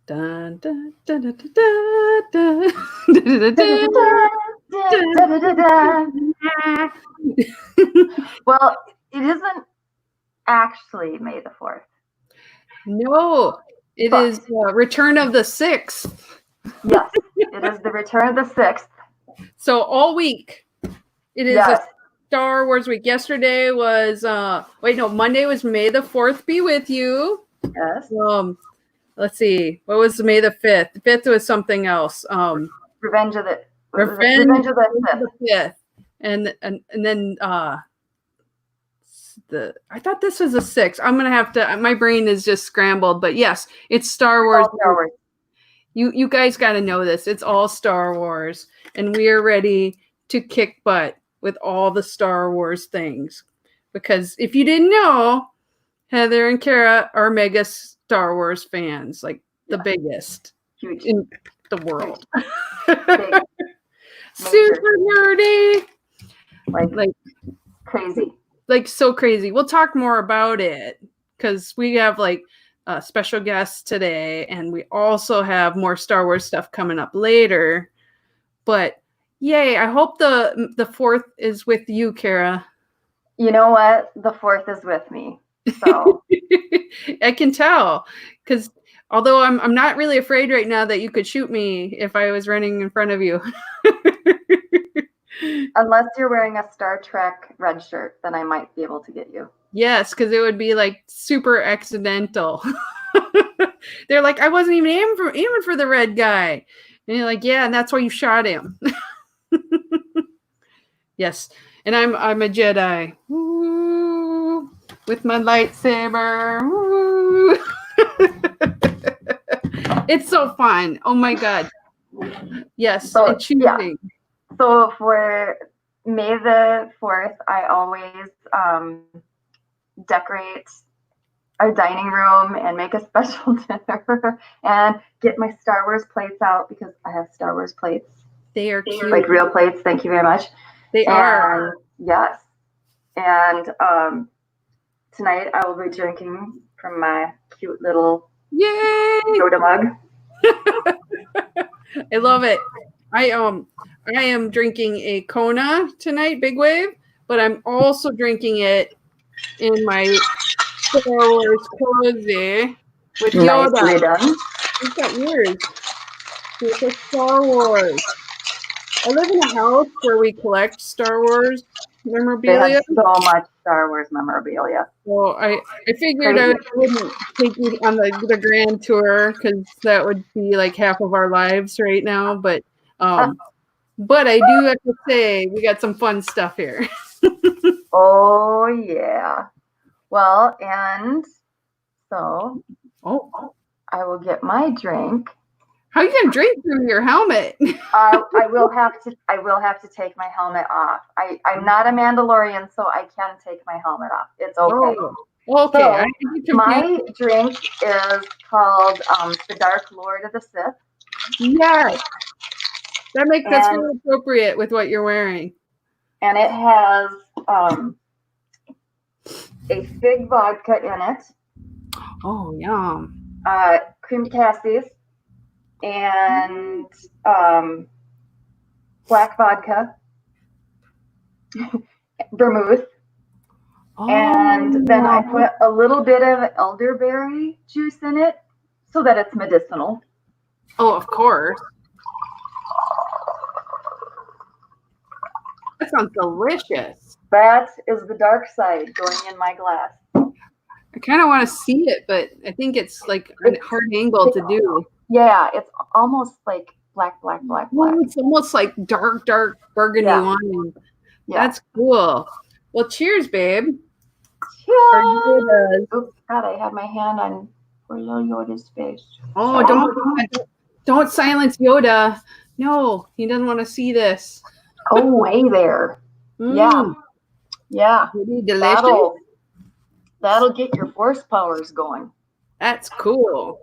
Dun, dun, dun, dun, dun, dun, dun, dun, dun. Well, it isn't actually May the 4th. No, it is Return of the 6th. Yes, it is the Return of the 6th. So all week, it is a Star Wars week. Yesterday was Monday was May the 4th be with you. Yes. Let's see, what was May the 5th? The 5th was something else. Revenge of the 5th. And then I thought this was the 6th. I'm gonna have to. My brain is just scrambled, but yes, it's Star Wars. Star Wars. You guys got to know this. It's all Star Wars, and we are ready to kick butt with all the Star Wars things. Because if you didn't know, Heather and Cara are mega Star Wars fans, like the biggest in the world. Super nerdy, like crazy, like so crazy. We'll talk more about it because we have like special guests today, and we also have more Star Wars stuff coming up later. But yay! I hope the 4th is with you, Cara. You know what? The 4th is with me. So I can tell, because although I'm not really afraid right now that you could shoot me if I was running in front of you. Unless you're wearing a Star Trek red shirt, then I might be able to get you. Yes, because it would be like super accidental. They're like, I wasn't even aiming for the red guy. And you're like, yeah, and that's why you shot him. Yes. And I'm a Jedi. Woo, with my lightsaber. Woo. It's so fun. Oh my God. Yes. So, it's choosing. Yeah. So for May the 4th, I always decorate our dining room and make a special dinner and get my Star Wars plates out because I have Star Wars plates. They are cute. Like real plates. Thank you very much. They are. Yes. And tonight I will be drinking from my cute little soda mug. I love it. I am drinking a Kona tonight, Big Wave, but I'm also drinking it in my Star Wars cozy with Yoda. Nicely done. What's that yours? It's a Star Wars. I live in a house where we collect Star Wars memorabilia. They have so much Star Wars memorabilia. So I figured I wouldn't take you on the grand tour because that would be like half of our lives right now. But I do have to say we got some fun stuff here. Oh yeah. Well, and so I will get my drink. How are you gonna drink through your helmet? I will have to take my helmet off. I'm not a Mandalorian, so I can take my helmet off. It's okay. Oh, okay. So my drink is called the Dark Lord of the Sith. Yes. That makes that's really appropriate with what you're wearing. And it has a fig vodka in it. Oh, yum. Creamed Cassies and black vodka, vermouth. Oh, and then I put a little bit of elderberry juice in it so that it's medicinal. Oh, of course. That sounds delicious. That is the dark side going in my glass. I kind of want to see it, but I think it's like a hard angle to do. Yeah, it's almost like black. Well, it's almost like dark burgundy wine. Yeah. That's cool. Well, cheers, babe. Cheers. Oh, God, I have my hand on poor little Yoda's face. Oh, don't silence Yoda. No, he doesn't want to see this. Go away there. Yeah. Pretty delicious. That'll get your force powers going. That's cool.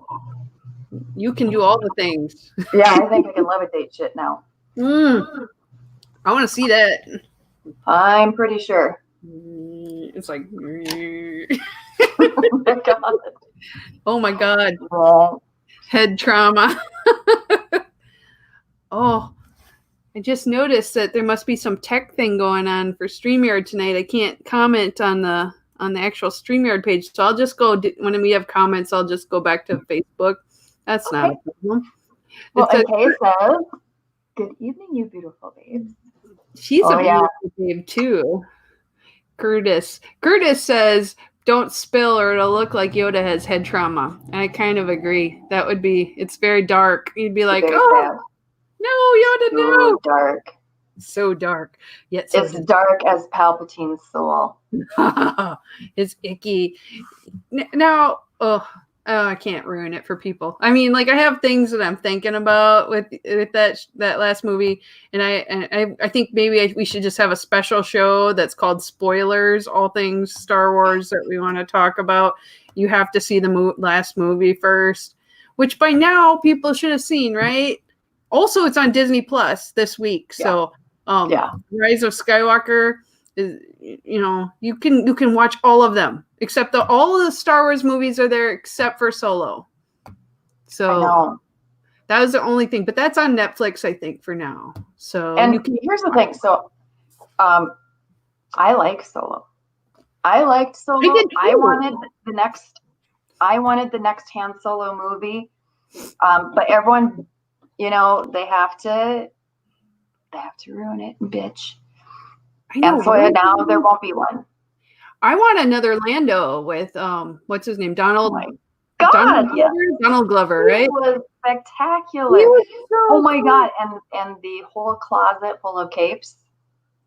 You can do all the things. Yeah, I think I can levitate shit now. I want to see that. I'm pretty sure. It's like, oh my God. Oh my God. Head trauma. Oh, I just noticed that there must be some tech thing going on for StreamYard tonight. I can't comment on the actual StreamYard page, so I'll just go when we have comments. I'll just go back to Facebook. That's not a problem. Well, and Kay says, "Good evening, you beautiful babes." She's a beautiful babe too. Curtis says, "Don't spill, or it'll look like Yoda has head trauma." And I kind of agree. That would be. It's very dark. You'd be like, "Oh." Sad. No, Yoda, no. So dark. So dark. Yet so it's dark as Palpatine's soul. It's icky. Now, I can't ruin it for people. I mean, like, I have things that I'm thinking about with that last movie, and I think maybe we should just have a special show that's called Spoilers, all things Star Wars that we want to talk about. You have to see the last movie first, which by now people should have seen, right? Also, it's on Disney Plus this week. So, Rise of Skywalker is, you can watch all of them, except all of the Star Wars movies are there except for Solo. So that was the only thing, but that's on Netflix, I think, for now. So, and here's the thing. So, I like Solo. I liked Solo. I wanted the next Han Solo movie, but everyone. They have to ruin it, bitch. I know. And so now there won't be one. I want another Lando with what's his name? Donald. Oh my God, Donald Glover, right? He was spectacular. He was so cool. My God, and the whole closet full of capes.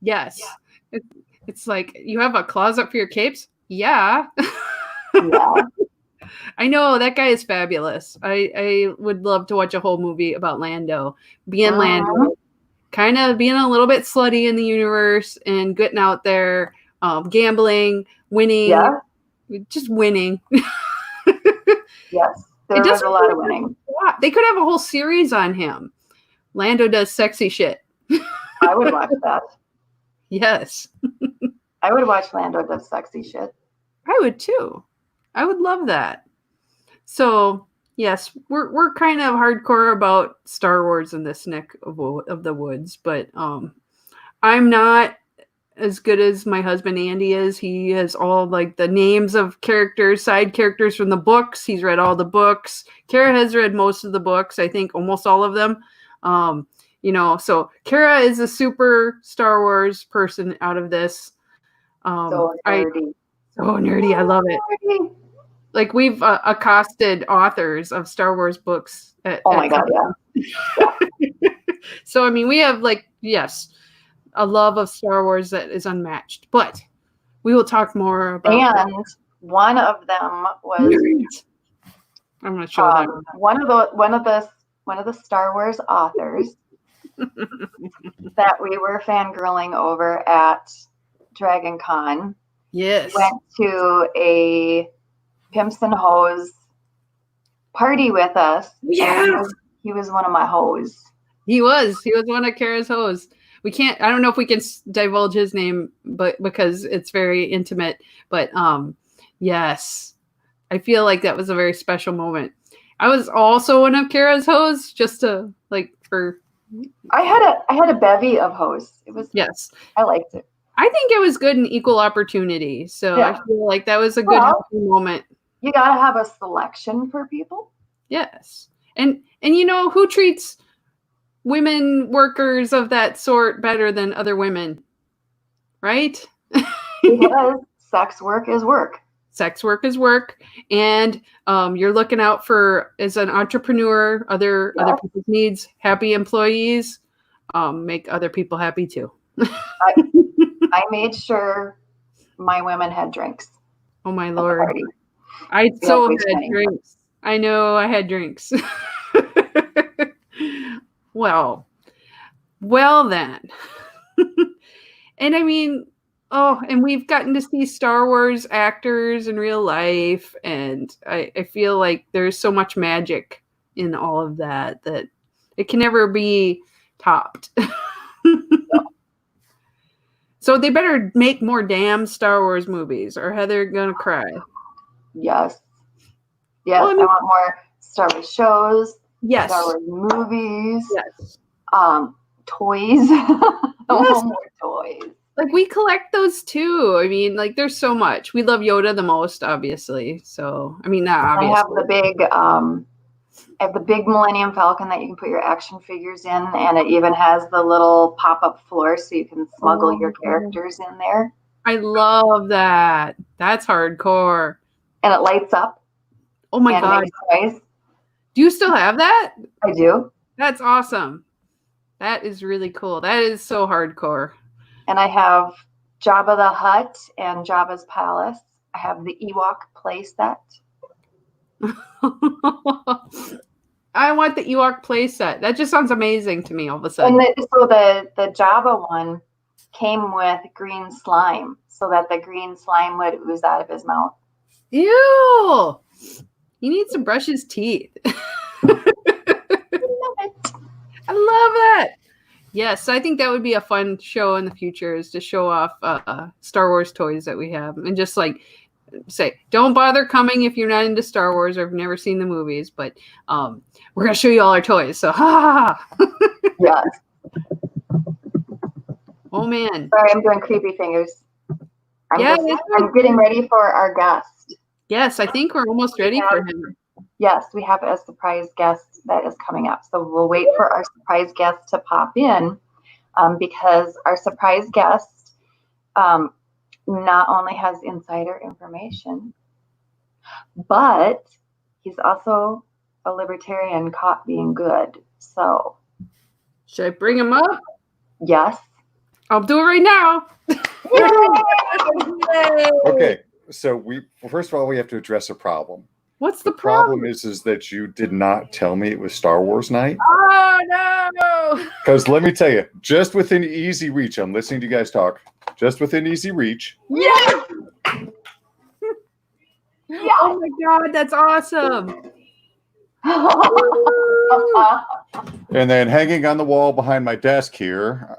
Yes, it's like, you have a closet for your capes. Yeah. Yeah. I know, that guy is fabulous. I would love to watch a whole movie about Lando, Lando, kind of being a little bit slutty in the universe and getting out there, gambling, winning, just winning. Yes, there was a lot of winning. They could have a whole series on him. Lando does sexy shit. I would watch that. Yes. I would watch Lando does sexy shit. I would too. I would love that. So, yes, we're kind of hardcore about Star Wars in this neck of the woods, but I'm not as good as my husband Andy is. He has all like the names of characters, side characters from the books. He's read all the books. Cara has read most of the books, I think almost all of them. So Cara is a super Star Wars person out of this. So nerdy. I love it. Like, we've accosted authors of Star Wars books. My God, yeah. So, I mean, we have, a love of Star Wars that is unmatched. But we will talk more about And one of them was... I'm going to show them. One of the Star Wars authors that we were fangirling over at Dragon Con. Yes. Went to a Pimps and Hoes party with us. Yeah. He was one of my hoes. He was one of Cara's hoes. I don't know if we can divulge his name, but because it's very intimate, but yes, I feel like that was a very special moment. I was also one of Cara's hoes, just to I had a bevy of hoes. It was, yes, I liked it. I think it was good and equal opportunity. So I feel like that was a good moment. You got to have a selection for people. Yes. And who treats women workers of that sort better than other women? Right? Because sex work is work. Sex work is work. And you're looking out for, as an entrepreneur, other people's needs. Happy employees make other people happy too. I made sure my women had drinks. Oh my Lord. I so had drinks. I know I had drinks. Well then. And I mean, and we've gotten to see Star Wars actors in real life. And I feel like there's so much magic in all of that it can never be topped. So they better make more damn Star Wars movies, or Heather gonna cry. Yes. Yes, well, I want more Star Wars shows, Yes. Star Wars movies, Yes. Toys. I want more toys. Like, we collect those too. I mean, like, there's so much. We love Yoda the most, obviously. So, I mean, not obviously. I have the big Millennium Falcon that you can put your action figures in, and it even has the little pop-up floor so you can smuggle your characters in there. I love that. That's hardcore. And it lights up. Oh my God. Do you still have that? I do. That's awesome. That is really cool. That is so hardcore. And I have Jabba the Hutt and Jabba's Palace. I have the Ewok playset. I want the Ewok playset. That just sounds amazing to me all of a sudden. And the Jabba one came with green slime so that the green slime would ooze out of his mouth. Ew! He needs to brush his teeth. I love that. Yes, I think that would be a fun show in the future, is to show off Star Wars toys that we have, and just like say, don't bother coming if you're not into Star Wars or have never seen the movies, but we're gonna show you all our toys. So ha! Yes. Oh man. Sorry, I'm doing creepy fingers. I'm getting ready for our guest. Yes, I think we're almost ready for him. Yes, we have a surprise guest that is coming up. So we'll wait for our surprise guest to pop in, because our surprise guest not only has insider information, but he's also a libertarian caught being good. So should I bring him up? Yes. I'll do it right now. Yay! Okay, so first of all, we have to address a problem. What's the problem? Is that you did not tell me it was Star Wars night. Oh no! Because let me tell you, just within easy reach, I'm listening to you guys talk. Just within easy reach. Yeah. Yeah. Oh my God, that's awesome. And then hanging on the wall behind my desk here.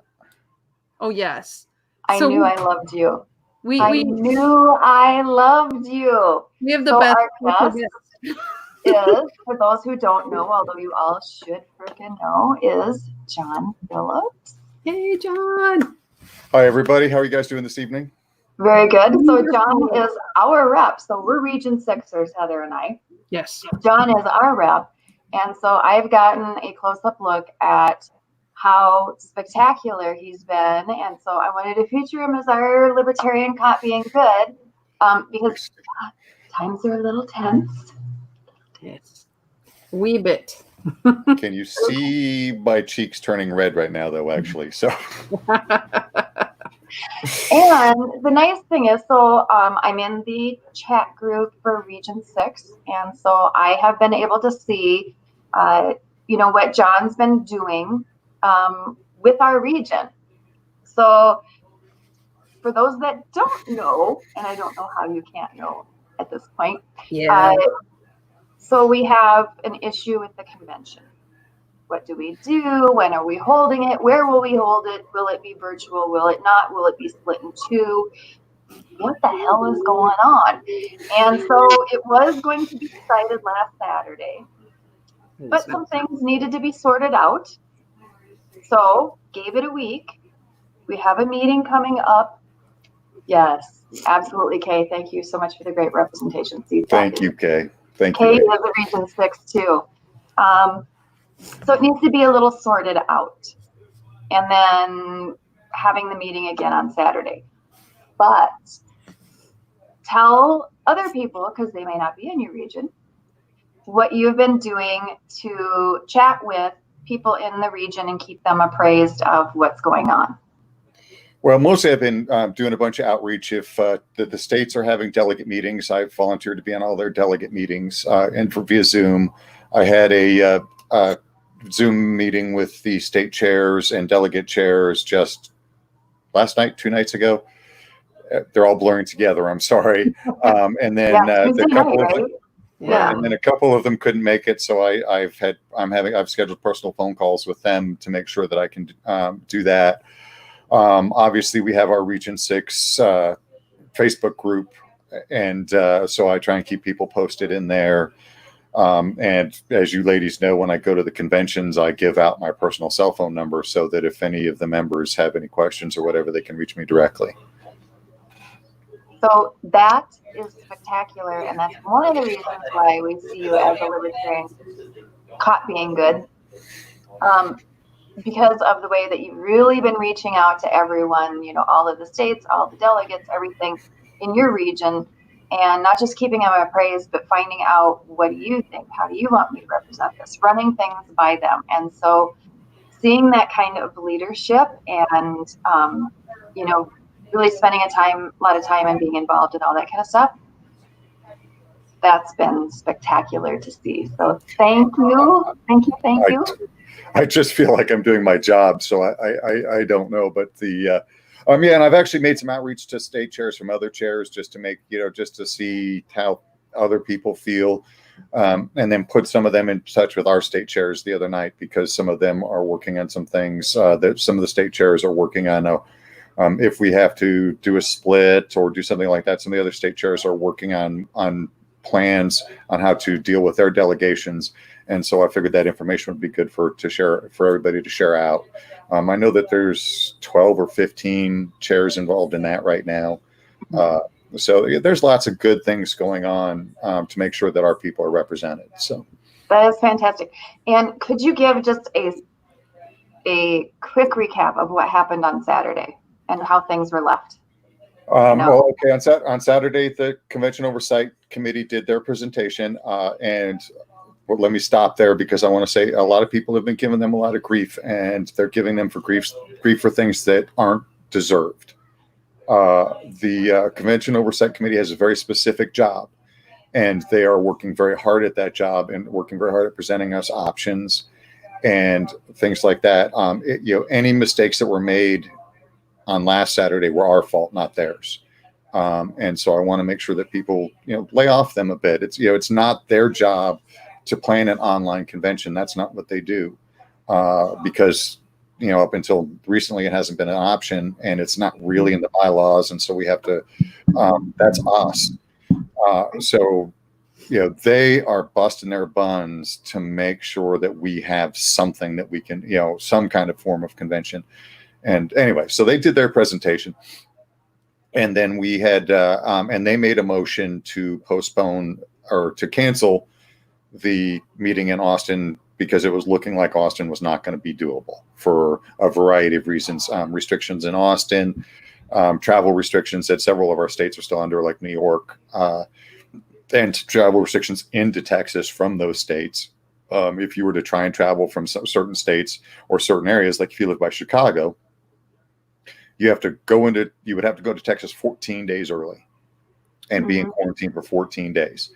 Oh yes. I knew I loved you. I knew I loved you. We have the best. Our guest is, for those who don't know, although you all should freaking know, is John Phillips. Hey, John. Hi, everybody. How are you guys doing this evening? Very good. So John is our rep. So we're Region 6ers, Heather and I. Yes. John is our rep. And so I've gotten a close-up look at how spectacular he's been, and so I wanted to feature him as our libertarian caught being good, because times are a little tense. Yes, wee bit. Can you see my cheeks turning red right now, though? Actually, so. And the nice thing is, so I'm in the chat group for Region 6, and so I have been able to see, what John's been doing with our region. So for those that don't know, and I don't know how you can't know at this point. Yeah. So we have an issue with the convention. What do we do? When are we holding it? Where will we hold it? Will it be virtual? Will it not? Will it be split in two? What the hell is going on? And so it was going to be decided last Saturday, but some things needed to be sorted out. So gave it a week. We have a meeting coming up. Yes, absolutely, Kay. Thank you so much for the great representation. Thank you, Kay. Thank you. Kay is a Region 6 too. So it needs to be a little sorted out. And then having the meeting again on Saturday. But tell other people, because they may not be in your region, what you've been doing to chat with people in the region and keep them appraised of what's going on. Well, mostly I've been doing a bunch of outreach. If the states are having delegate meetings, I've volunteered to be on all their delegate meetings and via Zoom. I had a Zoom meeting with the state chairs and delegate chairs just last night, 2 nights ago. They're all blurring together. I'm sorry. And then and then a couple of them couldn't make it, so I've scheduled personal phone calls with them to make sure that I can do that. Obviously, we have our Region 6 Facebook group, and so I try and keep people posted in there. And as you ladies know, when I go to the conventions, I give out my personal cell phone number so that if any of the members have any questions or whatever, they can reach me directly. So that is spectacular, and that's one of the reasons why we see you as a libertarian caught being good, because of the way that you've really been reaching out to everyone, all of the states, all the delegates, everything in your region, and not just keeping them appraised, but finding out, what do you think? How do you want me to represent this? Running things by them. And so seeing that kind of leadership and, really spending a lot of time and being involved in all that kind of stuff, that's been spectacular to see. So thank you. I just feel like I'm doing my job, so I don't know, but and I've actually made some outreach to state chairs from other chairs just to make, just to see how other people feel, and then put some of them in touch with our state chairs the other night, because some of them are working on some things that some of the state chairs are working on. If we have to do a split or do something like that, some of the other state chairs are working on plans on how to deal with their delegations. And so I figured that information would be good for everybody to share out. I know that there's 12 or 15 chairs involved in that right now. So there's lots of good things going on to make sure that our people are represented. So that is fantastic. And could you give just a quick recap of what happened on Saturday and how things were left? Well, okay. On Saturday, the Convention Oversight Committee did their presentation, and let me stop there, because I want to say a lot of people have been giving them a lot of grief, and they're giving them grief for things that aren't deserved. The Convention Oversight Committee has a very specific job, and they are working very hard at that job and working very hard at presenting us options and things like that. Any mistakes that were made on last Saturday were our fault, not theirs. And so I want to make sure that people, lay off them a bit. It's not their job to plan an online convention. That's not what they do, because, up until recently, it hasn't been an option, and it's not really in the bylaws. And so we have to, that's us. So, they are busting their buns to make sure that we have something that we can, some kind of form of convention. And anyway, so they did their presentation, and then we had, and they made a motion to postpone or to cancel the meeting in Austin, because it was looking like Austin was not going to be doable for a variety of reasons. Restrictions in Austin, travel restrictions that several of our states are still under, like New York, and travel restrictions into Texas from those states. If you were to try and travel from certain states or certain areas, like if you live by Chicago, you would have to go to Texas 14 days early and be in quarantine for 14 days.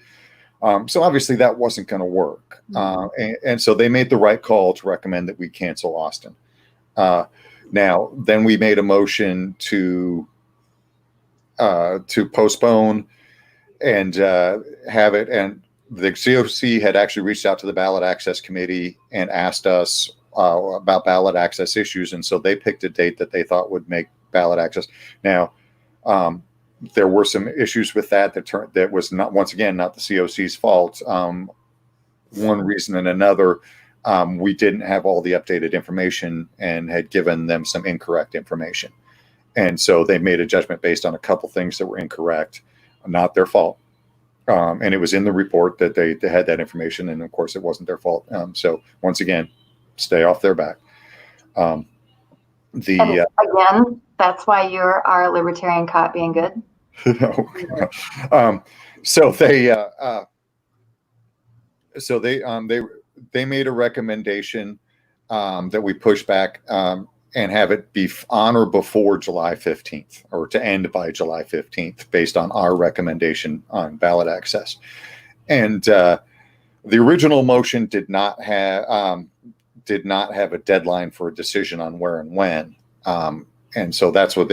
So obviously that wasn't going to work. And so they made the right call to recommend that we cancel Austin. Now, then we made a motion to postpone and have it. And the COC had actually reached out to the Ballot Access Committee and asked us about ballot access issues. And so they picked a date that they thought would make ballot access. Now, there were some issues with that was not, once again, not the COC's fault. One reason and another, we didn't have all the updated information and had given them some incorrect information. And so they made a judgment based on a couple things that were incorrect, not their fault. And it was in the report that they had that information. And of course it wasn't their fault. So once again, stay off their back. Again, that's why you're our libertarian caught being good. So they made a recommendation that we push back and have it be on or before July 15th, or to end by July 15th, based on our recommendation on ballot access. And the original motion did not have a deadline for a decision on where and when. And so that's what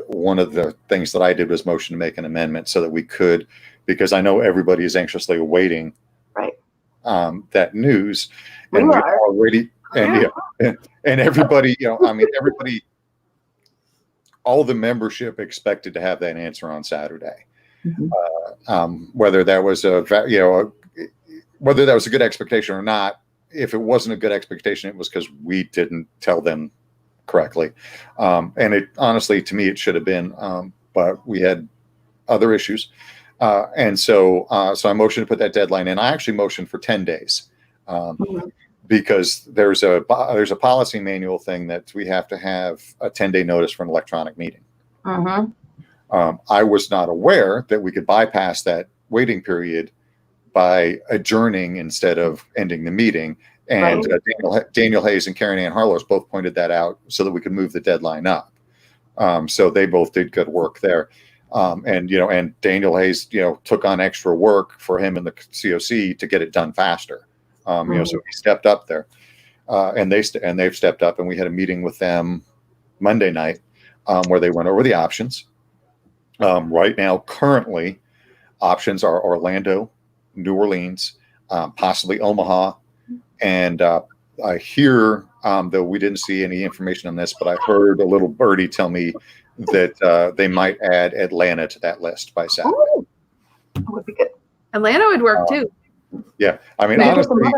one of the things that I did was motion to make an amendment so that we could, because I know everybody is anxiously awaiting that news. And we already, and everybody, everybody, all the membership expected to have that answer on Saturday. Whether that was whether that was a good expectation or not, if it wasn't a good expectation, it was because we didn't tell them correctly. And it honestly, to me, it should have been, but we had other issues. And so I motioned to put that deadline in. I actually motioned for 10 days because there's a policy manual thing that we have to have a 10-day notice for an electronic meeting. I was not aware that we could bypass that waiting period by adjourning instead of ending the meeting. And Daniel Hayes and Karen Ann Harlow both pointed that out so that we could move the deadline up. So they both did good work there. And Daniel Hayes, took on extra work for him and the COC to get it done faster. So he stepped up there, and they've stepped up, and we had a meeting with them Monday night, where they went over the options. Right now, currently, options are Orlando, New Orleans, possibly Omaha, and I hear, though we didn't see any information on this, but I heard a little birdie tell me that they might add Atlanta to that list by Saturday. Ooh, that would be good. Atlanta would work too. Yeah, I mean, honestly, I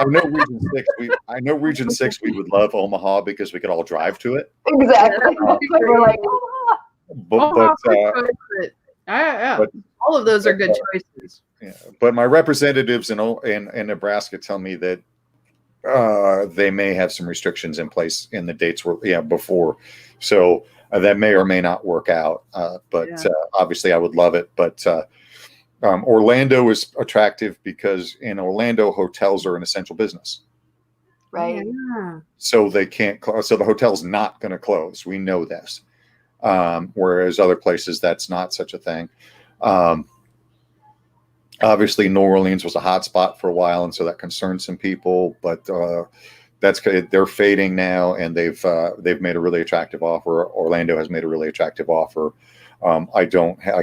know Region 6. I know Region 6. We would love Omaha because we could all drive to it. Exactly. We're like, but all of those are good choices. Yeah, but my representatives in Nebraska tell me that they may have some restrictions in place in the dates before, so that may or may not work out. Obviously, I would love it. But Orlando is attractive because in Orlando, hotels are an essential business. Right. Yeah. So they can't close. So the hotel's not going to close. We know this. Whereas other places, that's not such a thing. Obviously, New Orleans was a hot spot for a while, and so that concerned some people. But they're fading now, and they've made a really attractive offer. Orlando has made a really attractive offer. I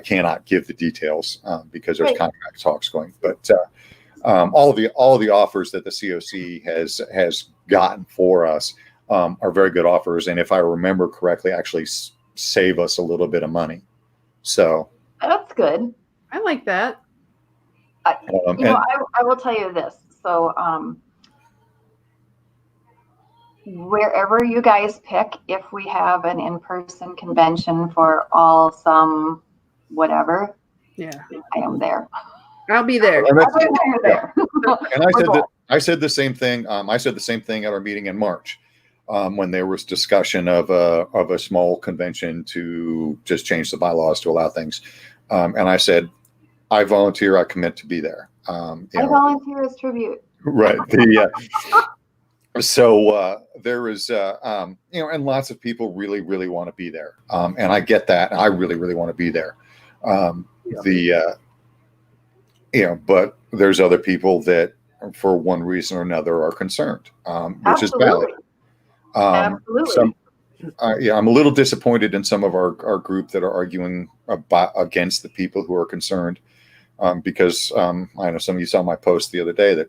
cannot give the details because there's contract talks going. But all of the offers that the COC has gotten for us are very good offers, and if I remember correctly, actually save us a little bit of money. So that's good. I like that. I will tell you this. So wherever you guys pick, if we have an in-person convention for all some whatever, I am there. I'll be there. And I said the same thing. I said the same thing at our meeting in March, when there was discussion of a small convention to just change the bylaws to allow things. And I said, I volunteer. I commit to be there. I volunteer as tribute. Right. So there is, and lots of people really, really want to be there. And I get that. I really, really want to be there. But there's other people that, for one reason or another, are concerned, which is valid. Absolutely. I'm a little disappointed in some of our group that are arguing against the people who are concerned. Because I know some of you saw my post the other day that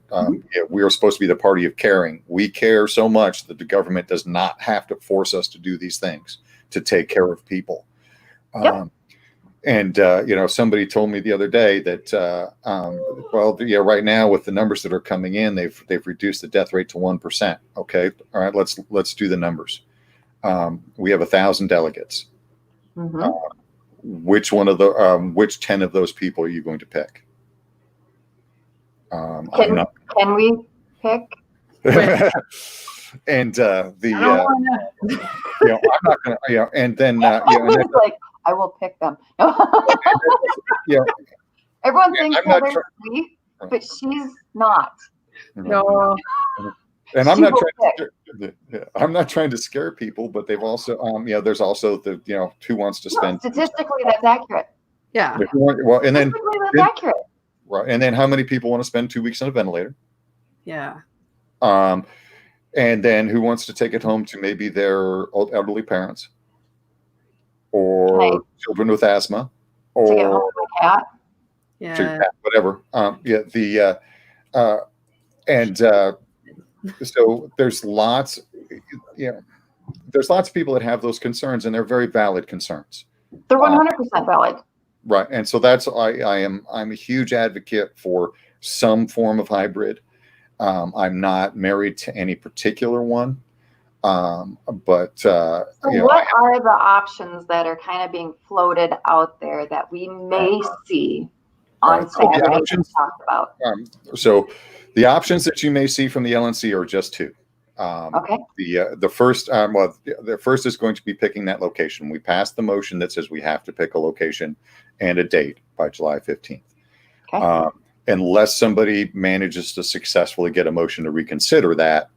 we are supposed to be the party of caring. We care so much that the government does not have to force us to do these things to take care of people. Somebody told me the other day that right now with the numbers that are coming in, they've reduced the death rate to 1%. Okay, all right, let's do the numbers. We have 1,000 delegates. Which 10 of those people are you going to pick? Can we pick? And I'm not going to, and then I will pick them. Everyone thinks Heather's sweet, but she's not. No. And I'm not trying to scare people, but they've also, there's also the, who wants to spend. Statistically, that's accurate. Yeah. Well, and then that's accurate. Right, and then how many people want to spend 2 weeks on a ventilator? Yeah. And then who wants to take it home to maybe their elderly parents, or children with asthma, or to get home to a cat. Yeah. Whatever. So there's lots of people that have those concerns, and they're very valid concerns. They're 100% valid. Right. And so I'm a huge advocate for some form of hybrid. I'm not married to any particular one. But so what are the options that are kind of being floated out there that we may see on Saturday talked about? So the options that you may see from the LNC are just two. Okay. The first is going to be picking that location. We passed the motion that says we have to pick a location and a date by July 15th. Okay. Unless somebody manages to successfully get a motion to reconsider that,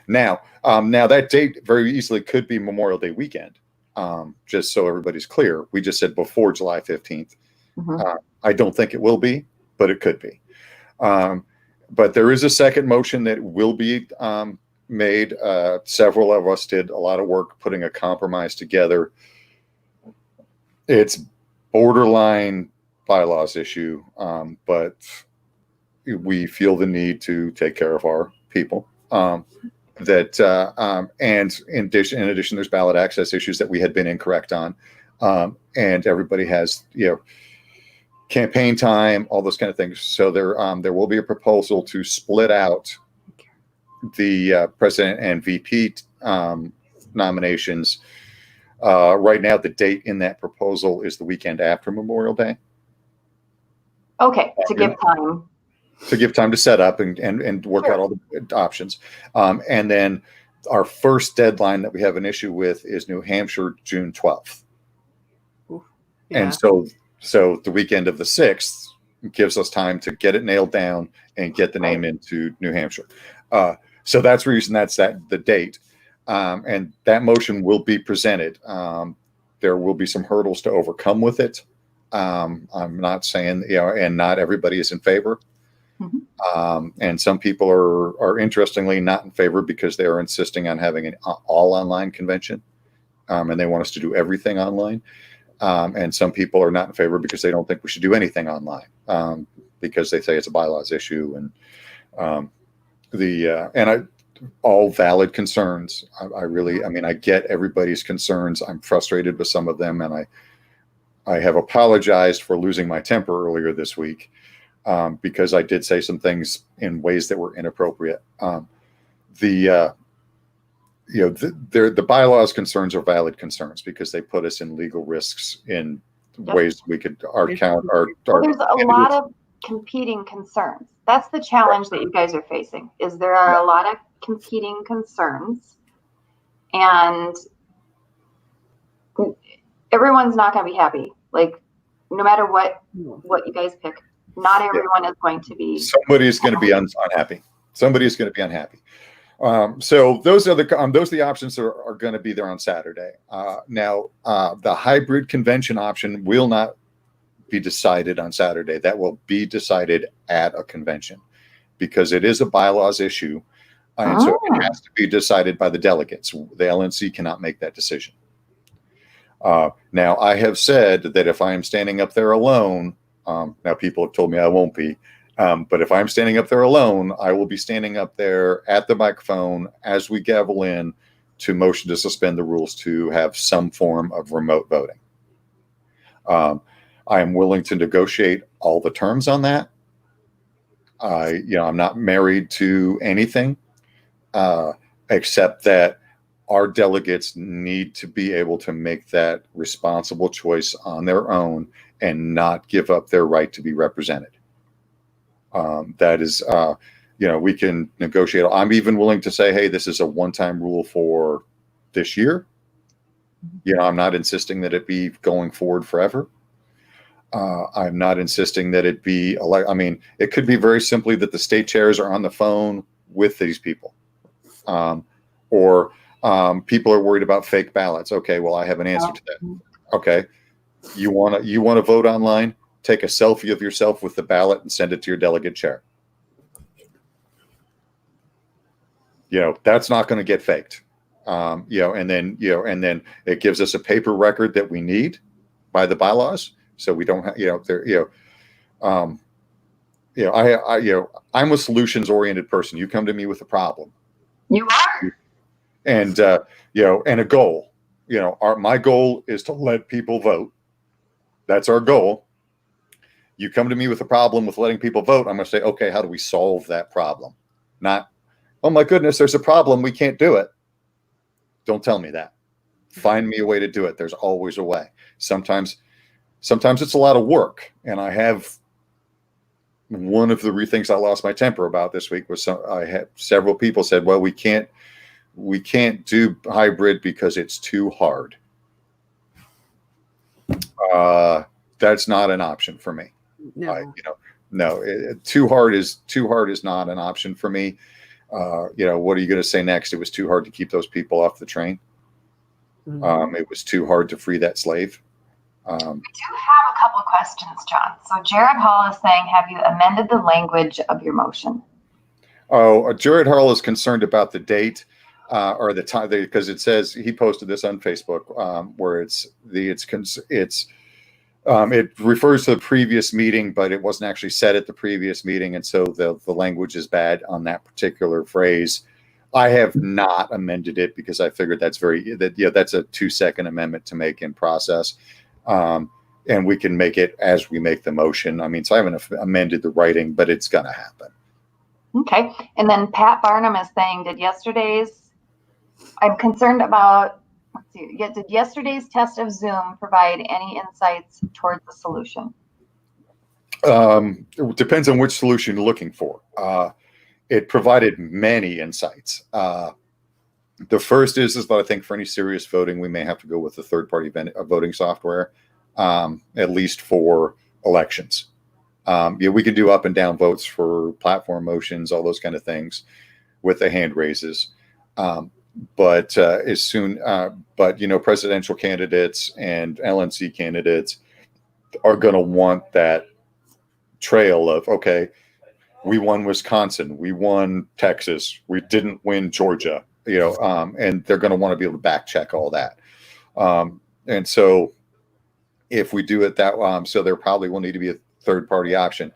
now that date very easily could be Memorial Day weekend. Just so everybody's clear, we just said before July 15th. Mm-hmm. I don't think it will be, but it could be. But there is a second motion that will be made. Several of us did a lot of work putting a compromise together. It's borderline bylaws issue, but we feel the need to take care of our people. And in addition, there's ballot access issues that we had been incorrect on, and everybody has campaign time, all those kind of things. So there will be a proposal to split out the president and VP nominations. Right now, the date in that proposal is the weekend after Memorial Day. Okay, to give time. To give time to set up and work out all the options. And then our first deadline that we have an issue with is New Hampshire, June 12th. Yeah. And so the weekend of the 6th gives us time to get it nailed down and get the name into New Hampshire. So that's the reason that's the date. And that motion will be presented. There will be some hurdles to overcome with it. I'm not saying, and not everybody is in favor. Mm-hmm. And some people are interestingly not in favor because they are insisting on having an all online convention. And they want us to do everything online. And some people are not in favor because they don't think we should do anything online, because they say it's a bylaws issue, and all valid concerns. I get everybody's concerns. I'm frustrated with some of them, and I have apologized for losing my temper earlier this week, because I did say some things in ways that were inappropriate. The bylaws concerns are valid concerns because they put us in legal risks in ways we could there's a lot of competing concerns. That's the challenge that you guys are facing, is there are a lot of competing concerns, and everyone's not going to be happy. Like, no matter what you guys pick, not everyone is going to be. Somebody's going to be unhappy. Somebody's going to be unhappy. So those are the options that are going to be there on Saturday. Now, the hybrid convention option will not be decided on Saturday. That will be decided at a convention because it is a bylaws issue. And so it has to be decided by the delegates. The LNC cannot make that decision. Now, I have said that if I am standing up there alone, now people have told me I won't be, but if I'm standing up there alone, I will be standing up there at the microphone as we gavel in to motion to suspend the rules to have some form of remote voting. I am willing to negotiate all the terms on that. I'm not married to anything, except that our delegates need to be able to make that responsible choice on their own and not give up their right to be represented. That is, we can negotiate. I'm even willing to say, hey, this is a one-time rule for this year. I'm not insisting that it be going forward forever. I'm not insisting that it be, it could be very simply that the state chairs are on the phone with these people. Or people are worried about fake ballots. Okay, well, I have an answer to that. Okay, you want to vote online? Take a selfie of yourself with the ballot and send it to your delegate chair. That's not going to get faked. And then it gives us a paper record that we need by the bylaws. So we don't have, I'm a solutions oriented person. You come to me with a problem. You are. And, and a goal, my goal is to let people vote. That's our goal. You come to me with a problem with letting people vote, I'm going to say, okay, how do we solve that problem? Not, oh my goodness, there's a problem, we can't do it. Don't tell me that. Find me a way to do it. There's always a way. Sometimes it's a lot of work. And I have one of the things I lost my temper about this week was I had several people said, well, we can't do hybrid because it's too hard. That's not an option for me. No. Too hard is not an option for me. What are you going to say next? It was too hard to keep those people off the train. Mm-hmm. It was too hard to free that slave. We do have a couple of questions, John. So Jared Hall is saying, have you amended the language of your motion? Oh, Jared Hall is concerned about the date or the time, because it says, he posted this on Facebook, where it refers to the previous meeting, but it wasn't actually said at the previous meeting, and so the language is bad on that particular phrase. I have not amended it because I figured that's a 2-second amendment to make in process, and we can make it as we make the motion. I mean, so I haven't amended the writing, but it's going to happen. Okay, and then Pat Barnum is saying, I'm concerned about. Did yesterday's test of Zoom provide any insights towards the solution? It depends on which solution you're looking for. It provided many insights. The first is that I think for any serious voting, we may have to go with the third-party voting software, at least for elections. We can do up and down votes for platform motions, all those kind of things with the hand raises. But presidential candidates and LNC candidates are going to want that trail of, okay, we won Wisconsin, we won Texas, we didn't win Georgia, and they're going to want to be able to back check all that. And so if we do it that, so there probably will need to be a third party option.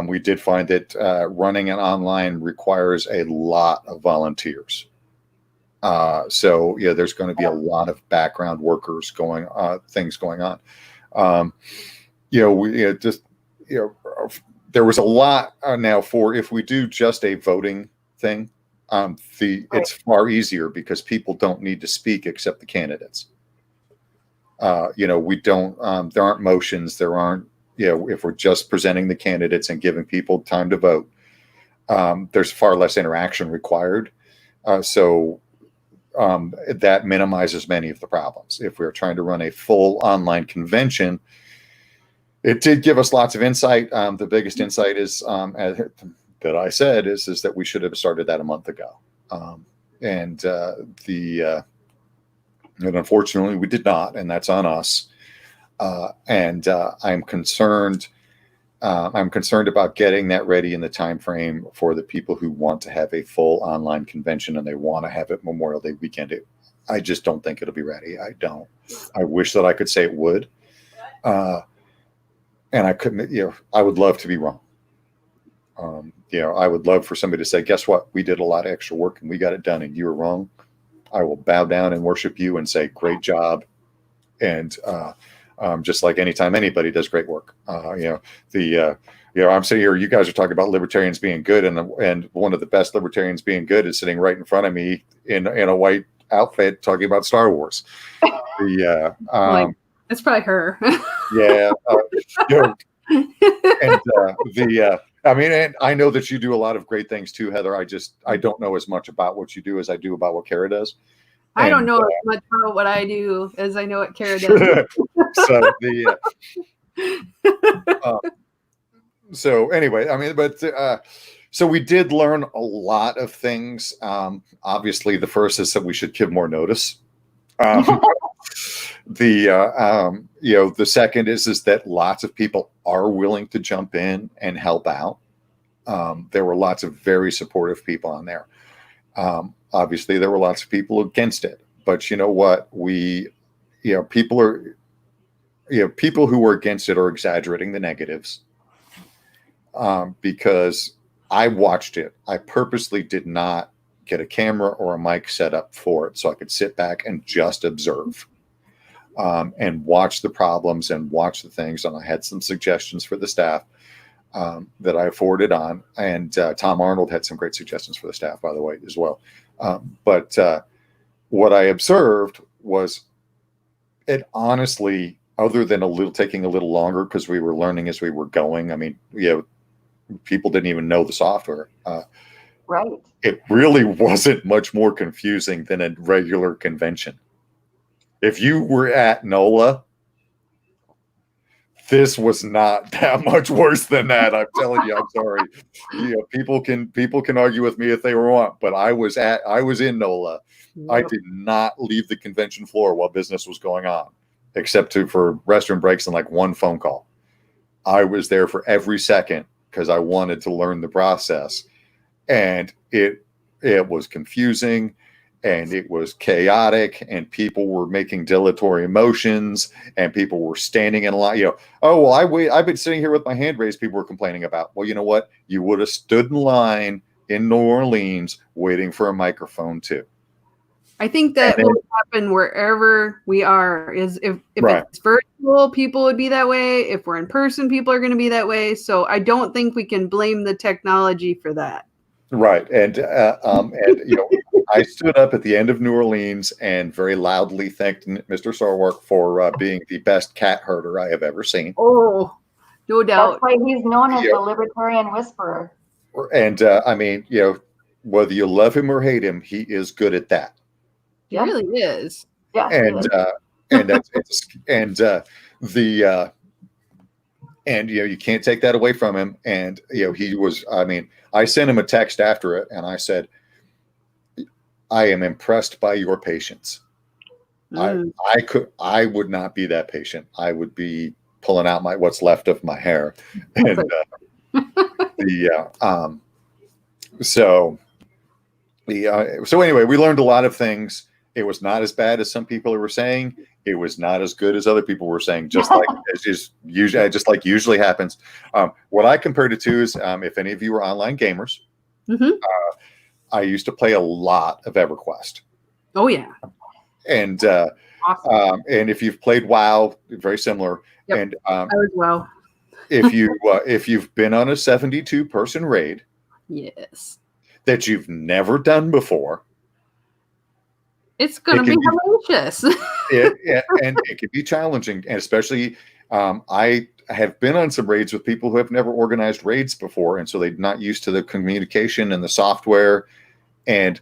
We did find that running an online requires a lot of volunteers. So there's going to be a lot of background workers things going on. There was a lot now for, if we do just a voting thing, it's far easier because people don't need to speak except the candidates. We don't, there aren't motions, there aren't, if we're just presenting the candidates and giving people time to vote, there's far less interaction required. That minimizes many of the problems. If we're trying to run a full online convention, it did give us lots of insight. The biggest insight is that I said is that we should have started that a month ago. And unfortunately we did not, and that's on us. I'm concerned about getting that ready in the time frame for the people who want to have a full online convention and they want to have it Memorial Day weekend. I just don't think it'll be ready. I don't. I wish that I could say it would. And I couldn't, I would love to be wrong. I would love for somebody to say, guess what? We did a lot of extra work and we got it done and you were wrong. I will bow down and worship you and say, great job. And, just like anytime anybody does great work, I'm sitting here, you guys are talking about libertarians being good. And one of the best libertarians being good is sitting right in front of me in a white outfit talking about Star Wars. It's probably her. Yeah. And I know that you do a lot of great things too, Heather. I don't know as much about what you do as I do about what Cara does. I don't know as much about what I do as I know what Cara does. So anyway, so we did learn a lot of things. Obviously, the first is that we should give more notice. The second is that lots of people are willing to jump in and help out. There were lots of very supportive people on there. Obviously, there were lots of people against it, but you know what? People who were against it are exaggerating the negatives. Because I watched it. I purposely did not get a camera or a mic set up for it so I could sit back and just observe. and watch the problems and watch the things. And I had some suggestions for the staff that I forwarded on. And Tom Arnold had some great suggestions for the staff, by the way, as well. But what I observed was it honestly, other than taking a little longer because we were learning as we were going. I mean, people didn't even know the software. Right. It really wasn't much more confusing than a regular convention. If you were at NOLA, this was not that much worse than that. I'm telling you, I'm sorry. People can argue with me if they want, but I was in NOLA. Yep. I did not leave the convention floor while business was going on, except for restroom breaks and like one phone call. I was there for every second because I wanted to learn the process, and it was confusing. And it was chaotic, and people were making dilatory motions, and people were standing in line. Oh, well, I've been sitting here with my hand raised. People were complaining about. Well, you know what? You would have stood in line in New Orleans waiting for a microphone too. I think that will happen wherever we are. Is if right. It's virtual, people would be that way. If we're in person, people are going to be that way. So I don't think we can blame the technology for that. Right, and I stood up at the end of New Orleans and very loudly thanked Mr. Sarwark for being the best cat herder I have ever seen. Oh, no doubt. That's why he's known as the Libertarian Whisperer. And I mean, whether you love him or hate him, he is good at that. He really is. Yeah. And you can't take that away from him. And he was. I mean, I sent him a text after it, and I said, I am impressed by your patience. I would not be that patient. I would be pulling out what's left of my hair. And so anyway, we learned a lot of things. It was not as bad as some people were saying. It was not as good as other people were saying, just like usually happens. What I compared it to is if any of you are online gamers, I used to play a lot of EverQuest. Oh yeah. And awesome. And if you've played WoW, very similar. Yep. And I was WoW. if you've been on a 72-person raid, yes, that you've never done before, it's going to be hellacious. And it can be challenging, and especially I have been on some raids with people who have never organized raids before, and so they're not used to the communication and the software. And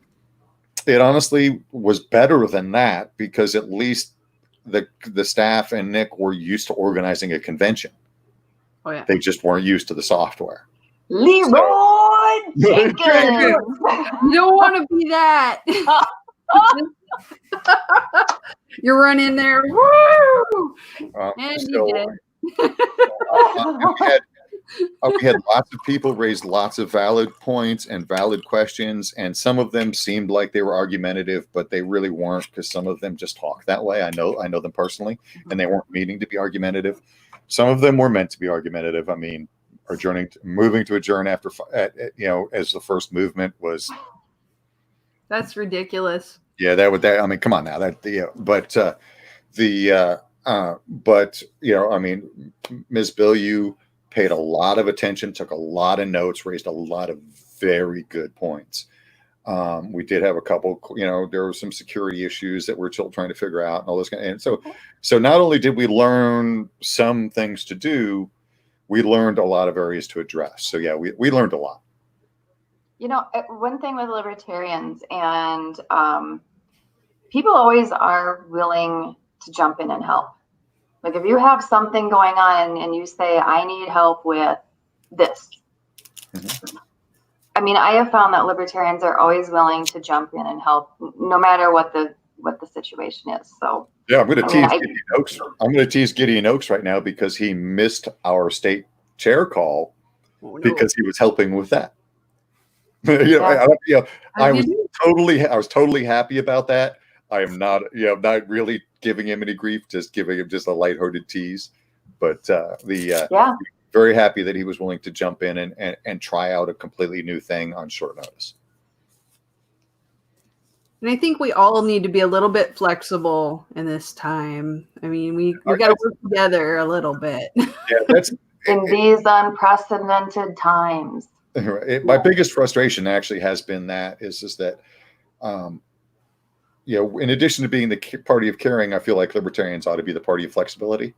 it honestly was better than that because at least the staff and Nick were used to organizing a convention. Oh yeah, they just weren't used to the software. Leroy Jenkins. You don't want to be that. You're running there. Woo! And you did. We had lots of people raise lots of valid points and valid questions, and some of them seemed like they were argumentative, but they really weren't because some of them just talk that way. I know them personally, and they weren't meaning to be argumentative. Some of them were meant to be argumentative. I mean, moving to adjourn after as the first movement was. That's ridiculous. Yeah, I mean, come on now. But I mean, Ms. Bill, you paid a lot of attention, took a lot of notes, raised a lot of very good points. We did have a couple, there were some security issues that we're still trying to figure out and all this kind of, and so not only did we learn some things to do, we learned a lot of areas to address. So yeah, we learned a lot. One thing with libertarians and people always are willing to jump in and help. Like if you have something going on and you say, I need help with this. Mm-hmm. I mean, I have found that libertarians are always willing to jump in and help no matter what the situation is. So yeah, I'm going to tease Gideon Oaks. I'm going to tease Gideon Oaks right now because he missed our state chair call because he was helping with that. I was totally happy about that. I am not, not really giving him any grief, just giving him just a lighthearted tease. But very happy that he was willing to jump in and try out a completely new thing on short notice. And I think we all need to be a little bit flexible in this time. I mean, we got to work together a little bit. Yeah, that's in these unprecedented times. My biggest frustration actually has been is that, in addition to being the party of caring, I feel like libertarians ought to be the party of flexibility.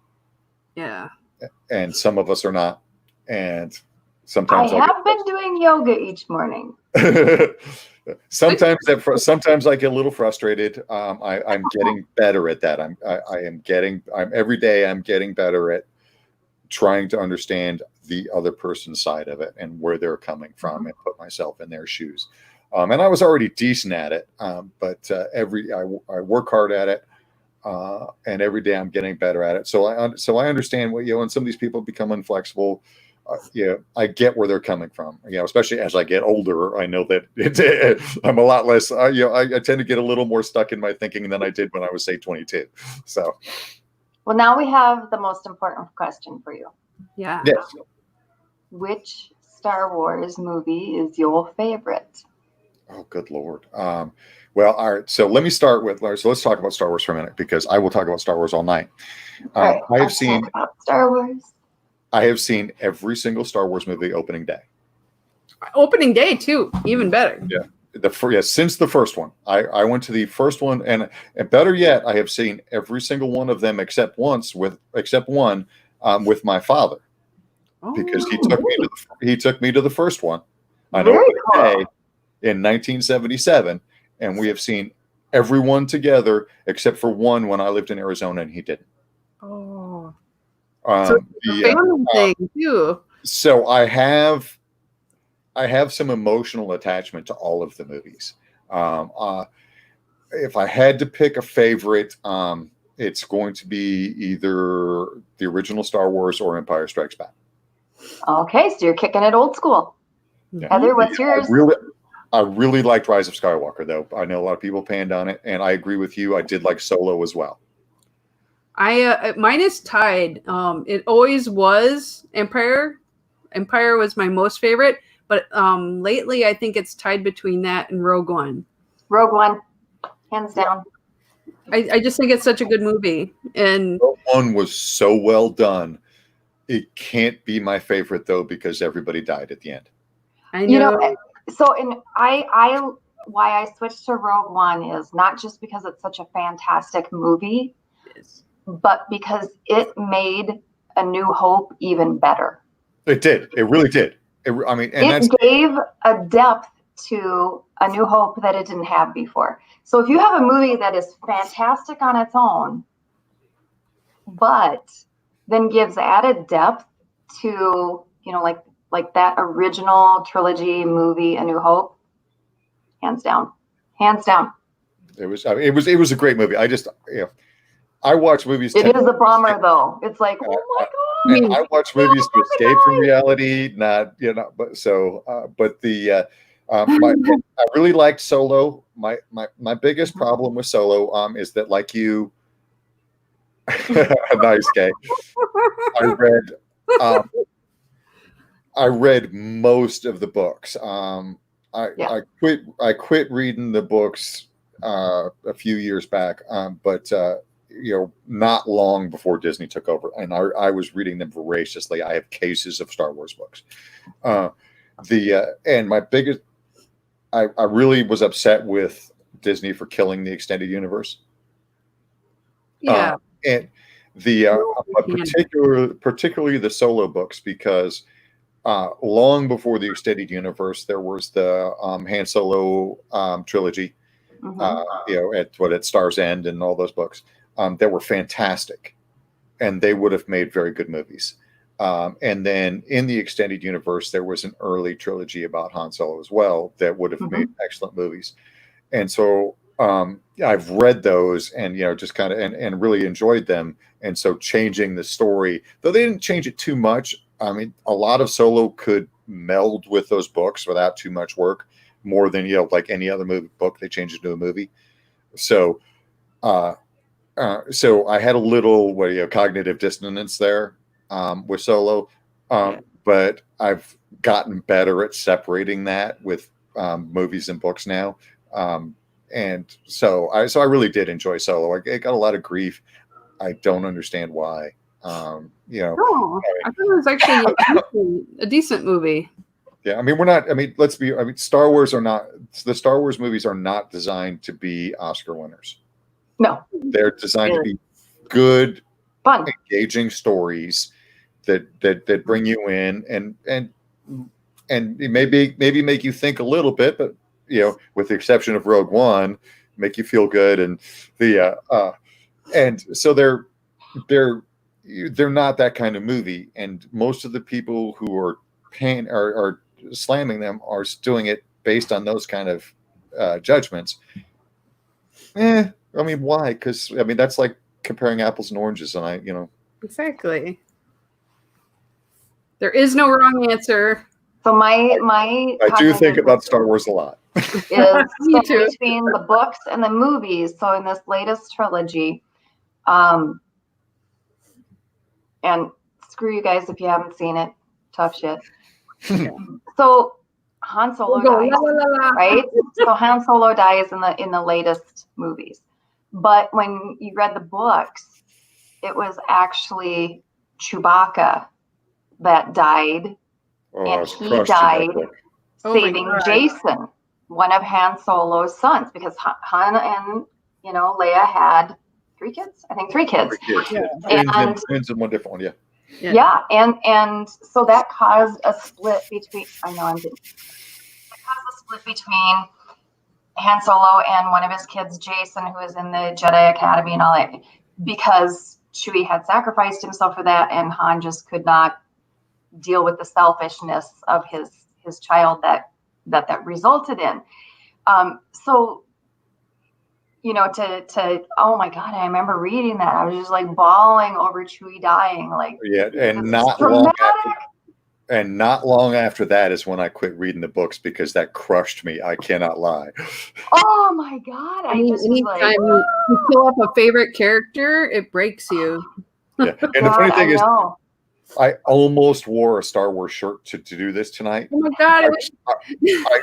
Yeah. And some of us are not. And sometimes I have been doing yoga each morning. sometimes I get a little frustrated. I'm getting better at that. Every day I'm getting better at trying to understand the other person's side of it and where they're coming from and put myself in their shoes. And I was already decent at it, but I work hard at it, and every day I'm getting better at it. So I understand what when some of these people become inflexible. I get where they're coming from. Especially as I get older, I know that I'm a lot less. I tend to get a little more stuck in my thinking than I did when I was, say, 22. So. Well, now we have the most important question for you. Yeah. Yes. Which Star Wars movie is your favorite? Oh, good Lord. Well, all right. So let me start with. So let's talk about Star Wars for a minute, because I will talk about Star Wars all night. Right, I have seen Star Wars. I have seen every single Star Wars movie opening day. Opening day too, even better. Yeah. Since the first one, I went to the first one, and better yet, I have seen every single one of them except one with my father, because he took me to the first one on opening day in 1977, and we have seen everyone together except for one when I lived in Arizona and he didn't. Oh, so the family thing too. So I have some emotional attachment to all of the movies. If I had to pick a favorite, it's going to be either the original Star Wars or Empire Strikes Back. Okay, so you're kicking it old school. Yeah. Heather, what's yours? I really liked Rise of Skywalker, though. I know a lot of people panned on it, and I agree with you. I did like Solo as well. Mine is tied. It always was Empire. Empire was my most favorite, but lately I think it's tied between that and Rogue One. Rogue One, hands down. I just think it's such a good movie, and Rogue One was so well done. It can't be my favorite though, because everybody died at the end. I know. Why I switched to Rogue One is not just because it's such a fantastic movie, but because it made A New Hope even better. It did. It really did. It gave a depth to A New Hope that it didn't have before. So if you have a movie that is fantastic on its own, but then gives added depth to, like that original trilogy movie, A New Hope, hands down. It was a great movie. I watch movies. It is a bummer though. It's like, oh my God. And I watch movies to escape from reality, not, I really liked Solo. My biggest problem with Solo is that, like you, nice guy. I read most of the books. I quit reading the books a few years back, but not long before Disney took over, and I was reading them voraciously. I have cases of Star Wars books. And my biggest, I really was upset with Disney for killing the extended universe. Yeah. And particularly the Solo books, because long before the extended universe, there was the Han Solo trilogy, at Star's End and all those books that were fantastic, and they would have made very good movies. And then in the extended universe, there was an early trilogy about Han Solo as well that would have made excellent movies. And so I've read those and, just kind of, and really enjoyed them. And so changing the story, though they didn't change it too much. I mean, a lot of Solo could meld with those books without too much work, more than, like any other book, they changed into a movie. So, so I had a little cognitive dissonance there with Solo, but I've gotten better at separating that with movies and books now. And so I really did enjoy Solo. I got a lot of grief. I don't understand why. No, I thought it was actually a decent movie. Yeah, I mean, we're not. I mean, let's be. I mean, Star Wars movies are not designed to be Oscar winners. No, they're designed to be good, fun, engaging stories that bring you in and maybe make you think a little bit, but with the exception of Rogue One, make you feel good, and and so they're not that kind of movie, and most of the people who are slamming them are doing it based on those kind of judgments. I mean, why? Because I mean, that's like comparing apples and oranges, and exactly. There is no wrong answer. So my I do think about Star Wars a lot. Is Me too. Between the books and the movies. So in this latest trilogy, and screw you guys if you haven't seen it, tough shit. So Han Solo dies, right? So Han Solo dies in the latest movies, but when you read the books, it was actually Chewbacca that died, and he died saving Jason, one of Han Solo's sons, because Han and Leia had 3 kids. I think 3 kids. 3 kids. Yeah. And twins and one different one. Yeah. Yeah, and so that caused a split between. I know I'm getting. It caused a split between Han Solo and one of his kids, Jason, who is in the Jedi Academy and all that, because Chewie had sacrificed himself for that, and Han just could not deal with the selfishness of his child that resulted in. So. To oh my God, I remember reading that. I was just like bawling over Chewie dying. Like, yeah, and not long after that is when I quit reading the books, because that crushed me. I cannot lie. Oh my God! Anytime you pull up a favorite character, it breaks you. Yeah, and the funny thing is, I almost wore a Star Wars shirt to do this tonight. Oh my God.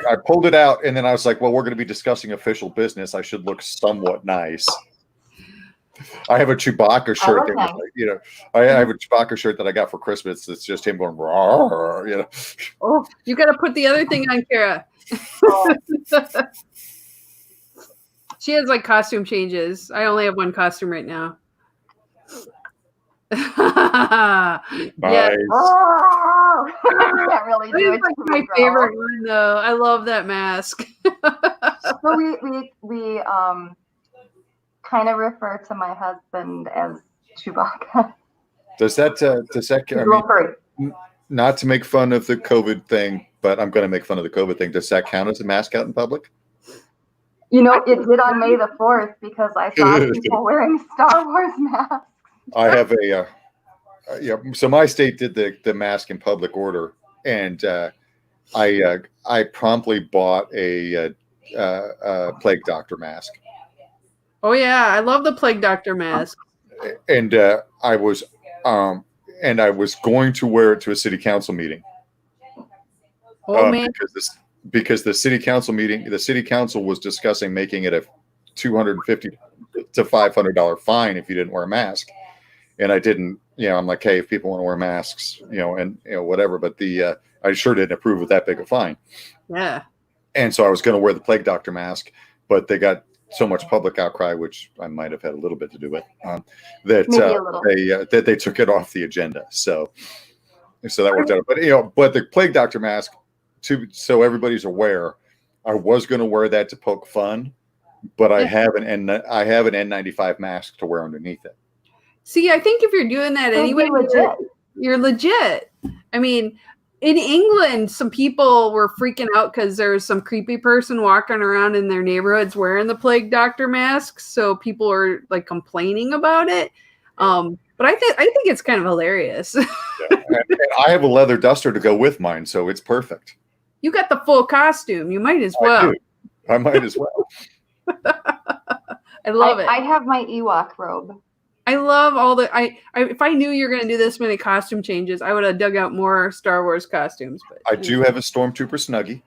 I pulled it out, and then I was like, well, we're going to be discussing official business. I should look somewhat nice. I have a Chewbacca shirt. I have a Chewbacca shirt that I got for Christmas. It's just him going, rawr, Oh, you got to put the other thing on, Cara. She has like costume changes. I only have one costume right now. Nice. Yes. Oh, I can't really do it. Like my favorite one, though. I love that mask. So we kind of refer to my husband as Chewbacca. Does that not to make fun of the COVID thing, but I'm going to make fun of the COVID thing. Does that count as a mask out in public? It did on May the 4th, because I saw people wearing Star Wars masks. I have so my state did the mask in public order, and I promptly bought a plague doctor mask. Oh yeah, I love the plague doctor mask. And I was going to wear it to a city council meeting. Oh man, because the city council was discussing making it a $250 to $500 fine if you didn't wear a mask. And I didn't, I'm like, hey, if people want to wear masks, and whatever, but I sure didn't approve of that big a fine. Yeah. And so I was going to wear the plague doctor mask, but they got so much public outcry, which I might have had a little bit to do with, that they took it off the agenda. So that worked out. But the plague doctor mask, so everybody's aware, I was going to wear that to poke fun, but I have an N95 mask to wear underneath it. See, I think if you're doing that anyway, you're legit. I mean, in England, some people were freaking out because there was some creepy person walking around in their neighborhoods wearing the plague doctor masks. So people are like complaining about it. But I think it's kind of hilarious. Yeah. And I have a leather duster to go with mine, so it's perfect. You got the full costume. You might as well. I might as well. I love it. I have my Ewok robe. I love all the if I knew you were going to do this many costume changes, I would have dug out more Star Wars costumes. But I do have a Stormtrooper Snuggie.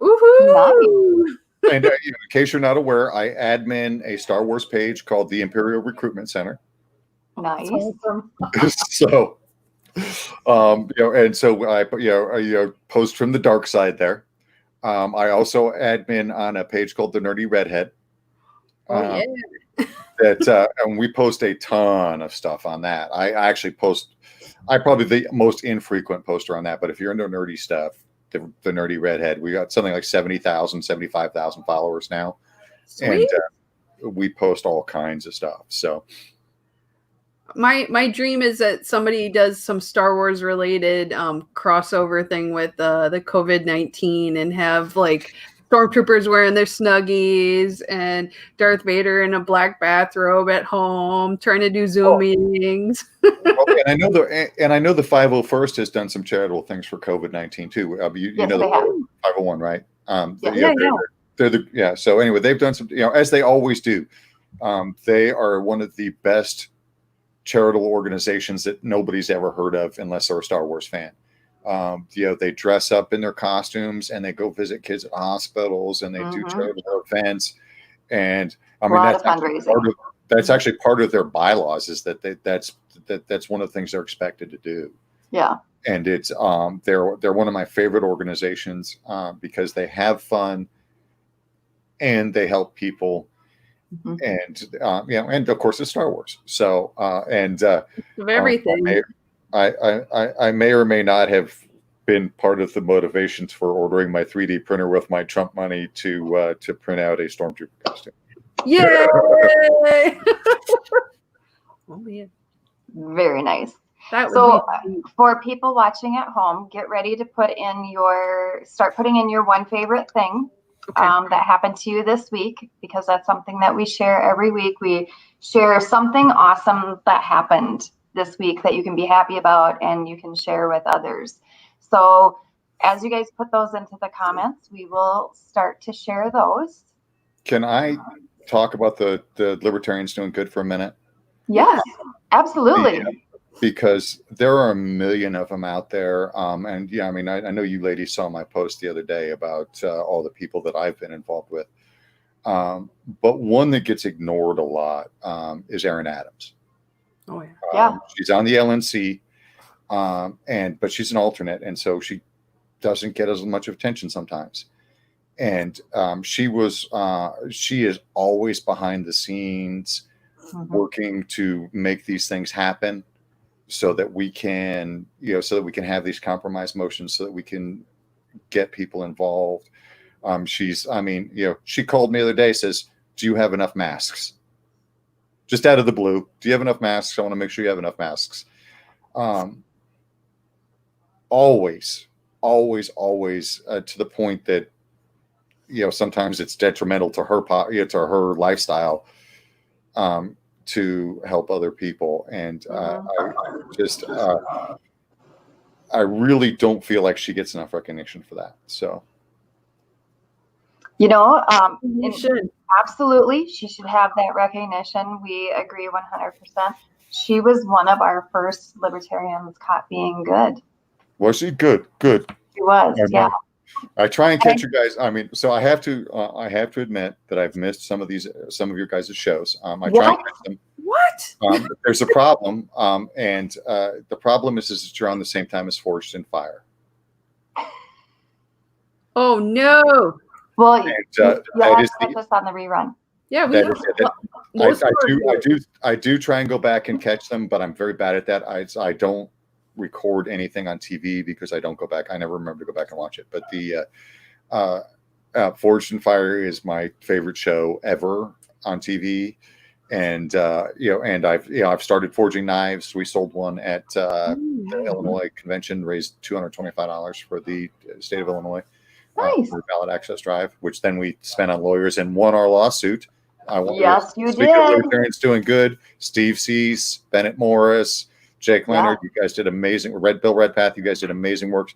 Woohoo! And in case you're not aware, I admin a Star Wars page called the Imperial Recruitment Center. Nice. So, and so I post from the dark side there. I also admin on a page called the Nerdy Redhead. Yeah. And we post a ton of stuff on that. I'm probably the most infrequent poster on that, but if you're into nerdy stuff, the Nerdy Redhead, we got something like 70,000, 75,000 followers now. Sweet. And we post all kinds of stuff. So my dream is that somebody does some Star Wars related crossover thing with the COVID-19 and have like stormtroopers wearing their Snuggies and Darth Vader in a black bathrobe at home trying to do Zoom meetings. and I know the 501st has done some charitable things for COVID-19 too. You know the 501, right? So anyway, they've done some, as they always do. They are one of the best charitable organizations that nobody's ever heard of unless they're a Star Wars fan. They dress up in their costumes and they go visit kids at hospitals and they do charitable events. And I mean, that's actually part of their bylaws is that that's one of the things they're expected to do. Yeah. And it's they're one of my favorite organizations because they have fun and they help people. And and of course it's Star Wars. So everything. I may or may not have been part of the motivations for ordering my 3D printer with my Trump money to print out a Stormtrooper costume. Yay! Oh, yeah. Very nice. So for people watching at home, get ready to start putting in your one favorite thing that happened to you this week, because that's something that we share every week. We share something awesome that happened this week that you can be happy about and you can share with others. So as you guys put those into the comments, we will start to share those. Can I talk about the Libertarians Doing Good for a minute? Yes, absolutely. Because there are a million of them out there. And I mean, I know you ladies saw my post the other day about all the people that I've been involved with. But one that gets ignored a lot is Erin Adams. Oh yeah. She's on the LNC, but she's an alternate, and so she doesn't get as much attention sometimes. And she is always behind the scenes, working to make these things happen, so that we can, have these compromise motions, so that we can get people involved. She called me the other day, says, "Do you have enough masks?" Just out of the blue. "Do you have enough masks? I want to make sure you have enough masks." Always to the point that, sometimes it's detrimental to her, to her lifestyle, to help other people. And I really don't feel like she gets enough recognition for that. So, you should. Absolutely. She should have that recognition. We agree 100%. She was one of our first libertarians caught being good. Was she? Good. She was, yeah. I try and catch you guys. I mean, so I have to admit that I've missed some of your guys' shows. I try and catch them. What? There's a problem. And the problem is that you're on the same time as Forged in Fire. Oh no. Well, you have to catch us on the rerun. Yeah, I do try and go back and catch them, but I'm very bad at that. I don't record anything on TV because I don't go back. I never remember to go back and watch it. But the Forged in Fire is my favorite show ever on TV. And I've started forging knives. We sold one at the Illinois convention, raised $225 for the state of Illinois. Nice. For ballot access drive, which then we spent on lawyers and won our lawsuit. Yes, you did. Libertarians Doing Good. Steve Cease, Bennett Morris, Jake Leonard. You guys did amazing. Red Path. You guys did amazing work.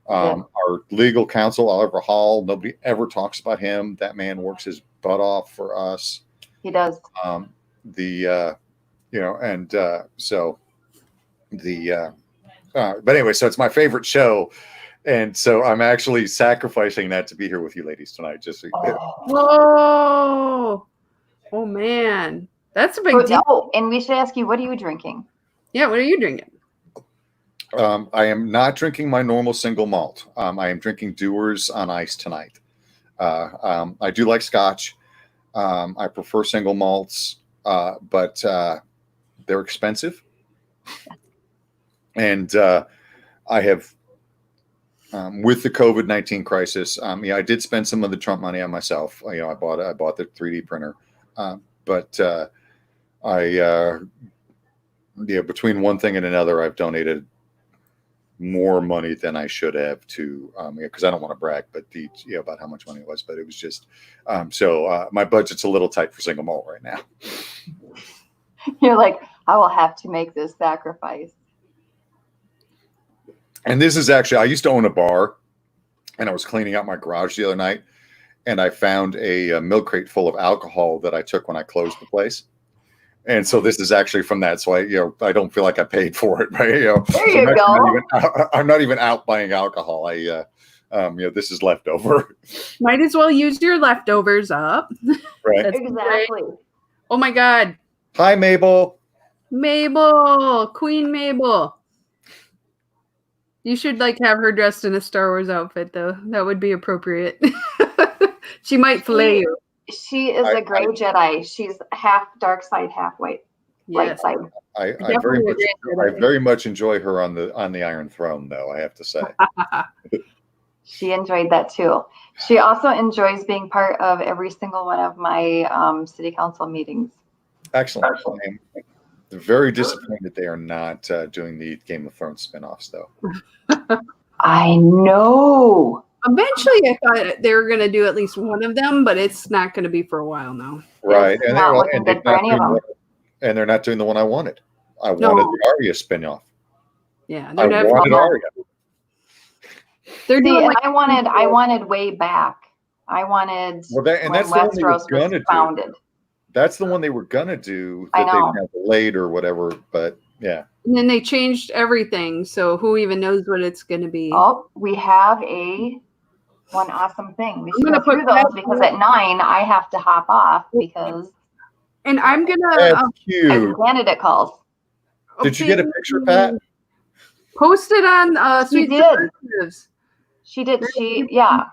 Our legal counsel, Oliver Hall. Nobody ever talks about him. That man works his butt off for us. He does. But anyway, so it's my favorite show. And so I'm actually sacrificing that to be here with you ladies tonight. Just so Whoa. Oh, man. That's a big deal. Oh, and we should ask you, what are you drinking? Yeah, what are you drinking? I am not drinking my normal single malt. I am drinking Dewar's on ice tonight. I do like Scotch. I prefer single malts, but they're expensive. And I have, with the COVID-19 crisis, I did spend some of the Trump money on myself. I bought the 3D printer, but between one thing and another, I've donated more money than I should have to, because I don't want to brag, but about how much money it was, but it was just, so my budget's a little tight for single malt right now. You're like, I will have to make this sacrifice. And this is actually, I used to own a bar, and I was cleaning out my garage the other night, and I found a milk crate full of alcohol that I took when I closed the place. And so this is actually from that. So I don't feel like I paid for it, right? There you go. I'm not even out buying alcohol. This is leftover. Might as well use your leftovers up. Right. Exactly. Great. Oh my God. Hi, Mabel. Mabel, Queen Mabel. You should have her dressed in a Star Wars outfit, though. That would be appropriate. She might fillet you. She is a gray Jedi. She's half dark side, half white. Yes. Light side. I very much enjoy her on the Iron Throne, though, I have to say. She enjoyed that too. She also enjoys being part of every single one of my city council meetings. Excellent. I'm very disappointed they are not doing the Game of Thrones spinoffs, though. I know. Eventually, I thought they were going to do at least one of them, but it's not going to be for a while now. Right. And they're not doing the one I wanted. I wanted the Arya spinoff. Yeah, I wanted Arya. They're doing. I wanted way back. I wanted and that's the one they were gonna do. Founded. That's the one they were gonna do that they got delayed or whatever. But yeah. And then they changed everything, so who even knows what it's going to be? Oh, we have one awesome thing. We should go through those because at 9 I have to hop off because. And I'm gonna. That's cute. Candidate calls. Did you get a picture, Pat? Post it on Sweet Subversives. She did.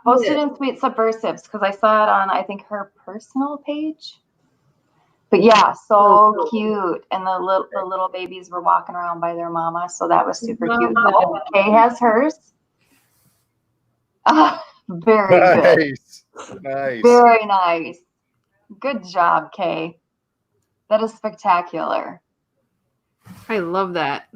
Posted in Sweet Subversives because I saw it on I think her personal page. But yeah, so cute, and the little babies were walking around by their mama, so that was super cute. Kay has hers. Very good. Nice. Very nice. Good job, Kay. That is spectacular. I love that.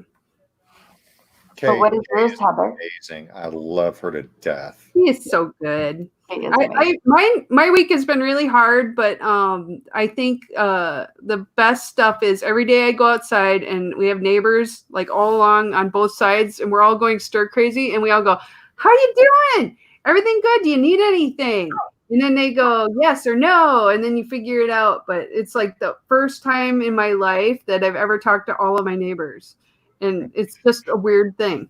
Kay, so what is yours, Heather? Amazing. I love her to death. He is so good. My week has been really hard, but I think the best stuff is every day I go outside and we have neighbors all along on both sides, and we're all going stir crazy, and we all go, "How you doing? Everything good? Do you need anything?" And then they go yes or no, and then you figure it out. But it's the first time in my life that I've ever talked to all of my neighbors, and it's just a weird thing.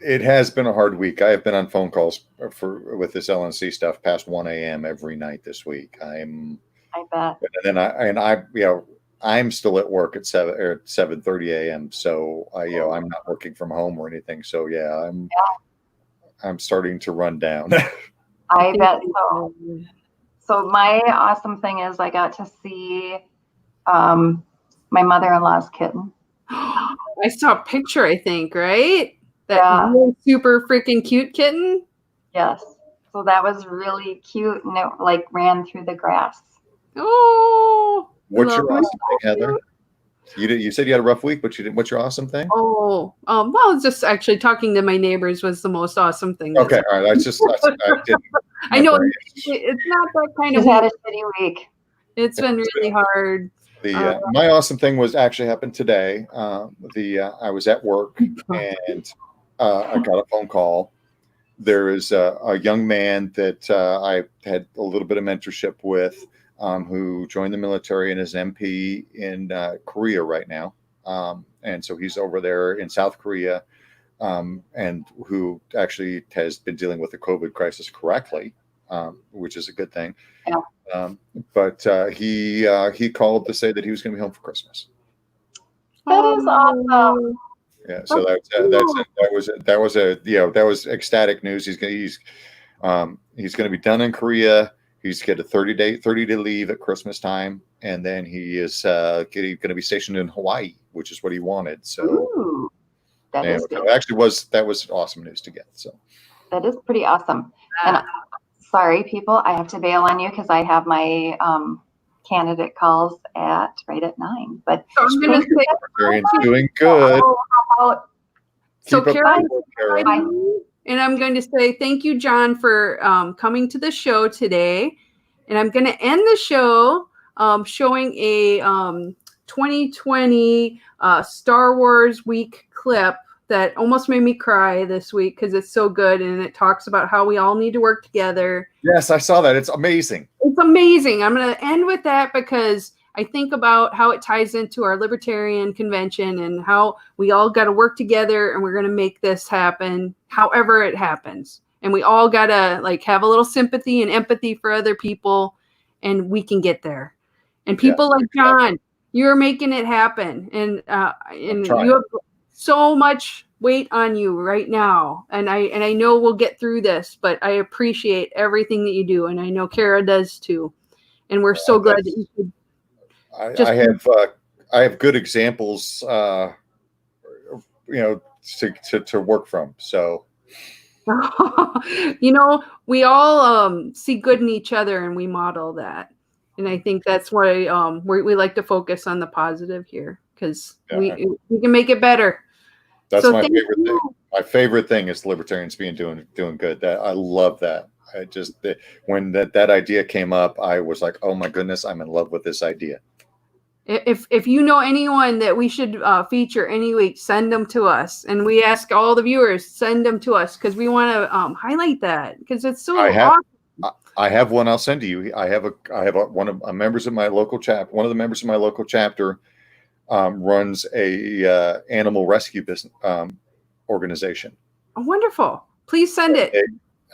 It has been a hard week. I have been on phone calls with this LNC stuff past 1 a.m. every night this week. I bet. And then I'm still at work at 7:30 a.m. So I'm not working from home or anything. So I'm starting to run down. I bet so. So my awesome thing is I got to see my mother-in-law's kitten. I saw a picture, I think, right? That really super freaking cute kitten. Yes. So that was really cute, and it ran through the grass. Oh. What's your awesome thing, Heather? You said you had a rough week, but what's your awesome thing? Oh, well, just actually talking to my neighbors was the most awesome thing. Okay, all right. I know it's not that kind of. Had a shitty week. It's been really hard. My awesome thing was actually happened today. I was at work and I got a phone call. There is a young man that I had a little bit of mentorship with, who joined the military and is MP in Korea right now. And so he's over there in South Korea and who actually has been dealing with the COVID crisis correctly, which is a good thing. Yeah. But he called to say that he was going to be home for Christmas. That is awesome. Yeah, so that was ecstatic news. He's going to be done in Korea. He's get a 30-day leave at Christmas time, and then he is going to be stationed in Hawaii, which is what he wanted. So Ooh, that is good. That was awesome news to get. So that is pretty awesome. And sorry, people, I have to bail on you because I have my candidate calls right at 9. But I'm going to say, doing good. So Cara, and I'm going to say thank you, John, for coming to the show today. And I'm going to end the show showing a 2020 Star Wars week clip that almost made me cry this week because it's so good, and it talks about how we all need to work together. Yes, I saw that. It's amazing. It's amazing. I'm going to end with that because I think about how it ties into our libertarian convention and how we all got to work together and we're going to make this happen however it happens. And we all got to like have a little sympathy and empathy for other people, and we can get there. And people like John, you're making it happen. And you have so much weight on you right now. And I know we'll get through this, but I appreciate everything that you do. And I know Cara does too. And we're so glad that you could. I have good examples, to work from. So, we all see good in each other, and we model that. And I think that's why we like to focus on the positive here because we can make it better. That's my favorite thing. My favorite thing is libertarians doing good. That I love that. I just when that idea came up, I was like, oh my goodness, I'm in love with this idea. If you know anyone that we should feature any week, send them to us. And we ask all the viewers, send them to us because we want to highlight that because it's so awesome. I have one I'll send to you. I have one of the members of my local chapter runs a animal rescue business organization. Oh, wonderful. Please send it.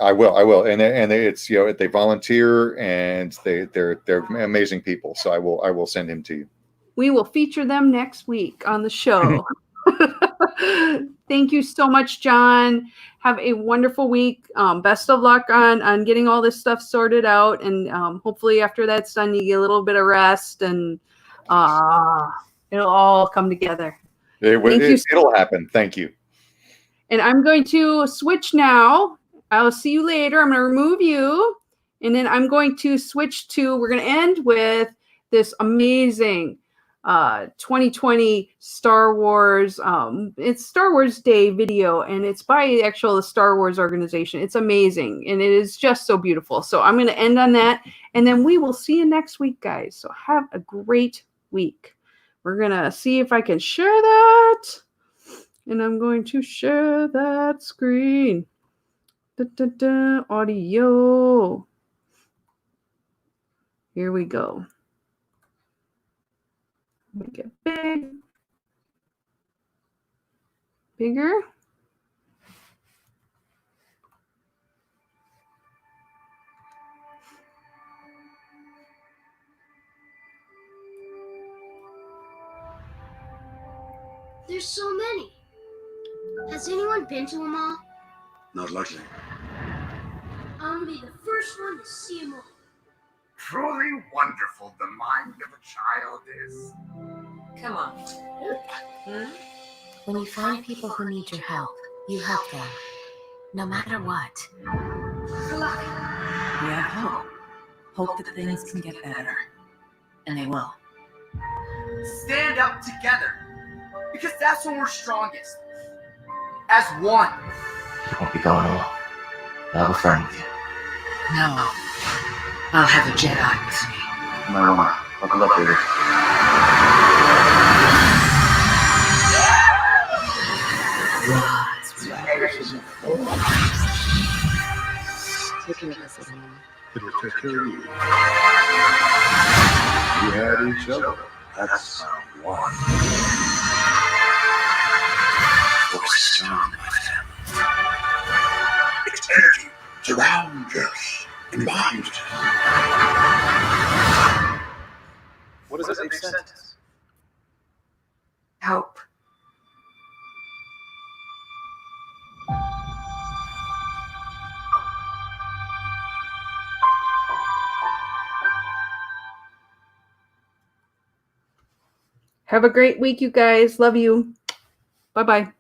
I will. And it's they volunteer and they're amazing people. So I will send him to you. We will feature them next week on the show. Thank you so much, John. Have a wonderful week. Best of luck on getting all this stuff sorted out. And hopefully after that's done, you get a little bit of rest and it'll all come together. It'll happen. Thank you. And I'm going to switch now. I'll see you later. I'm going to remove you. And then I'm going to switch to, we're going to end with this amazing 2020 Star Wars. It's Star Wars Day video, and it's by the Star Wars organization. It's amazing, and it is just so beautiful. So I'm going to end on that, and then we will see you next week, guys. So have a great week. We're going to see if I can share that, and I'm going to share that screen. Audio. Here we go. Make it bigger. There's so many. Has anyone been to them all? Not lucky. I want to be the first one to see them all. Truly wonderful the mind of a child is. Come on. When you find people who need your help, you help them. No matter what. Good luck. We have hope. Hope that things can get better. And they will. Stand up together. Because that's when we're strongest. As one. You won't be going alone. I have a friend with you. No. I'll have a Jedi with me. Maroma, buckle up, Vader. Take care of us, everyone. It'll take care of you. We had each other. That's one. Force is strong. surround us and bind us. What does that make sense? Hope. Have a great week, you guys. Love you. Bye-bye.